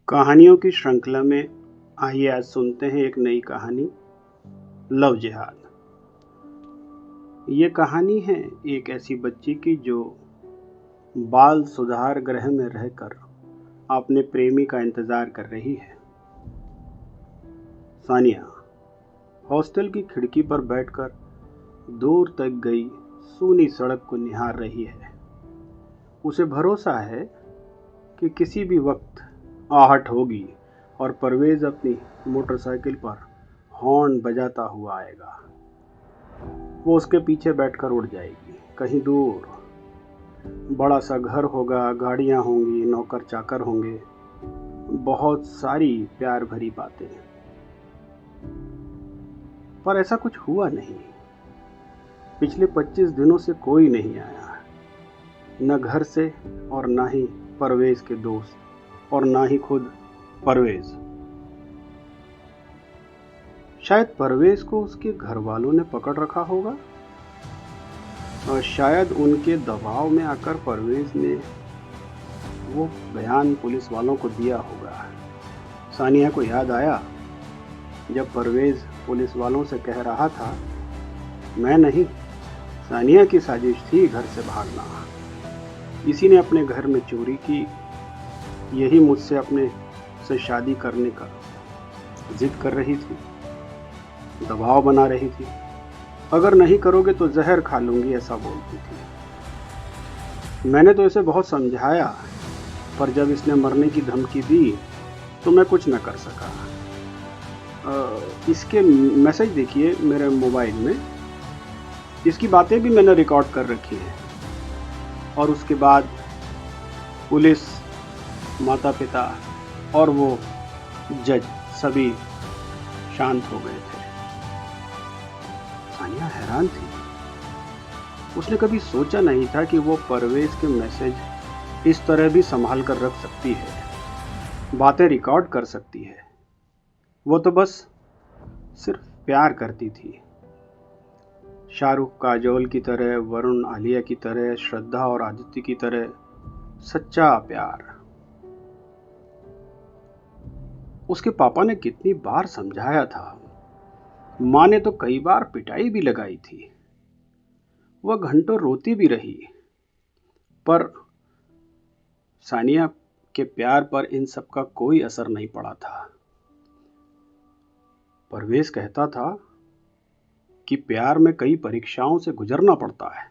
कहानियों की श्रृंखला में आइए आज सुनते हैं एक नई कहानी, लव जिहाद। ये कहानी है एक ऐसी बच्ची की जो बाल सुधार गृह में रहकर अपने प्रेमी का इंतजार कर रही है। सानिया हॉस्टल की खिड़की पर बैठकर दूर तक गई सूनी सड़क को निहार रही है। उसे भरोसा है कि किसी भी वक्त आहट होगी और परवेज अपनी मोटरसाइकिल पर हॉर्न बजाता हुआ आएगा। वो उसके पीछे बैठकर उड़ जाएगी कहीं दूर। बड़ा सा घर होगा, गाड़ियां होंगी, नौकर चाकर होंगे, बहुत सारी प्यार भरी बातें। पर ऐसा कुछ हुआ नहीं। पिछले 25 दिनों से कोई नहीं आया, न घर से और ना ही परवेज के दोस्त और ना ही खुद परवेज। शायद परवेज को उसके घर वालों ने पकड़ रखा होगा और शायद उनके दबाव में आकर परवेज ने वो बयान पुलिस वालों को दिया होगा। सानिया को याद आया जब परवेज पुलिस वालों से कह रहा था, मैं नहीं, सानिया की साजिश थी घर से भागना। इसी ने अपने घर में चोरी की, यही मुझसे अपने से शादी करने का जिद कर रही थी, दबाव बना रही थी। अगर नहीं करोगे तो जहर खा लूंगी, ऐसा बोलती थी। मैंने तो इसे बहुत समझाया, पर जब इसने मरने की धमकी दी तो मैं कुछ न कर सका। इसके मैसेज देखिए मेरे मोबाइल में, इसकी बातें भी मैंने रिकॉर्ड कर रखी हैं। और उसके बाद पुलिस, माता पिता और वो जज सभी शांत हो गए थे। सानिया हैरान थी। उसने कभी सोचा नहीं था कि वो परवेज के मैसेज इस तरह भी संभाल कर रख सकती है, बातें रिकॉर्ड कर सकती है। वो तो बस सिर्फ प्यार करती थी, शाहरुख काजोल की तरह, वरुण आलिया की तरह, श्रद्धा और आदित्य की तरह सच्चा प्यार। उसके पापा ने कितनी बार समझाया था, माँ ने तो कई बार पिटाई भी लगाई थी, वह घंटों रोती भी रही, पर सानिया के प्यार पर इन सब का कोई असर नहीं पड़ा था। परवेज कहता था कि प्यार में कई परीक्षाओं से गुजरना पड़ता है।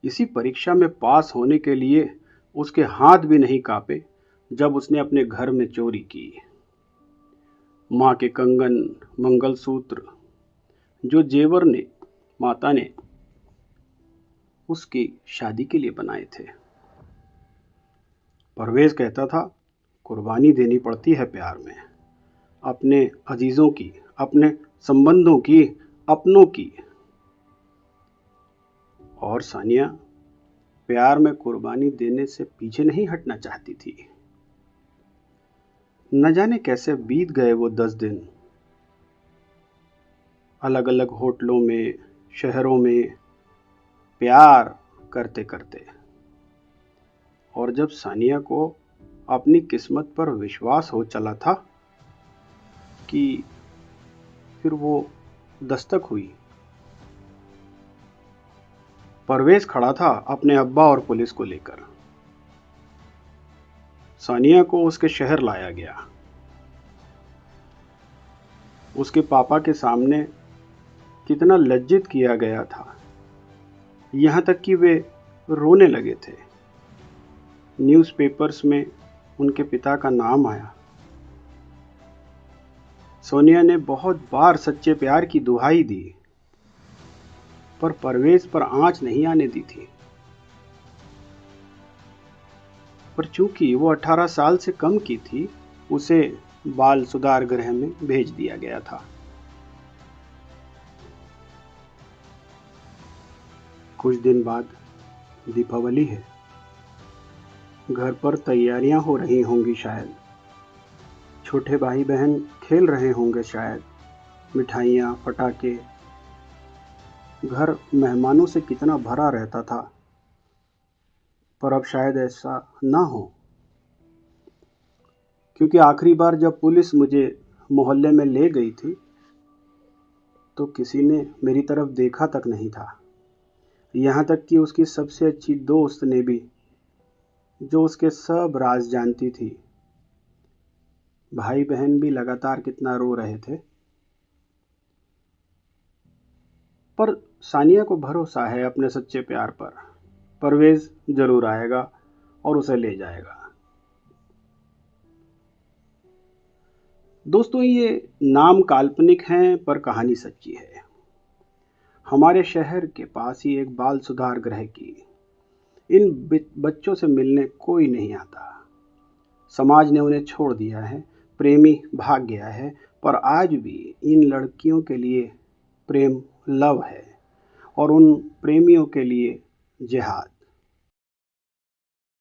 इसी परीक्षा में पास होने के लिए उसके हाथ भी नहीं कांपे जब उसने अपने घर में चोरी की। माँ के कंगन, मंगलसूत्र, जो जेवर ने माता ने उसकी शादी के लिए बनाए थे। परवेज कहता था, कुर्बानी देनी पड़ती है प्यार में, अपने अजीजों की, अपने संबंधों की, अपनों की। और सानिया प्यार में कुर्बानी देने से पीछे नहीं हटना चाहती थी। न जाने कैसे बीत गए वो 10 दिन, अलग अलग होटलों में, शहरों में प्यार करते करते। और जब सानिया को अपनी किस्मत पर विश्वास हो चला था कि फिर वो दस्तक हुई। परवेज खड़ा था अपने अब्बा और पुलिस को लेकर। सानिया को उसके शहर लाया गया। उसके पापा के सामने कितना लज्जित किया गया था, यहाँ तक कि वे रोने लगे थे। न्यूज़पेपर्स में उनके पिता का नाम आया। सोनिया ने बहुत बार सच्चे प्यार की दुहाई दी, पर परवेज पर आंच नहीं आने दी थी। पर चूंकि वो 18 साल से कम की थी, उसे बाल सुधार गृह में भेज दिया गया था। कुछ दिन बाद दीपावली है। घर पर तैयारियां हो रही होंगी शायद, छोटे भाई बहन खेल रहे होंगे शायद, मिठाइयाँ, पटाखे। घर मेहमानों से कितना भरा रहता था, पर अब शायद ऐसा ना हो। क्योंकि आखिरी बार जब पुलिस मुझे मोहल्ले में ले गई थी तो किसी ने मेरी तरफ देखा तक नहीं था। यहाँ तक कि उसकी सबसे अच्छी दोस्त ने भी, जो उसके सब राज जानती थी। भाई बहन भी लगातार कितना रो रहे थे, पर सानिया को भरोसा है अपने सच्चे प्यार पर। परवेज जरूर आएगा और उसे ले जाएगा। दोस्तों, ये नाम काल्पनिक हैं पर कहानी सच्ची है। हमारे शहर के पास ही एक बाल सुधार गृह की इन बच्चों से मिलने कोई नहीं आता। समाज ने उन्हें छोड़ दिया है, प्रेमी भाग गया है, पर आज भी इन लड़कियों के लिए प्रेम लव है और उन प्रेमियों के लिए जिहाद।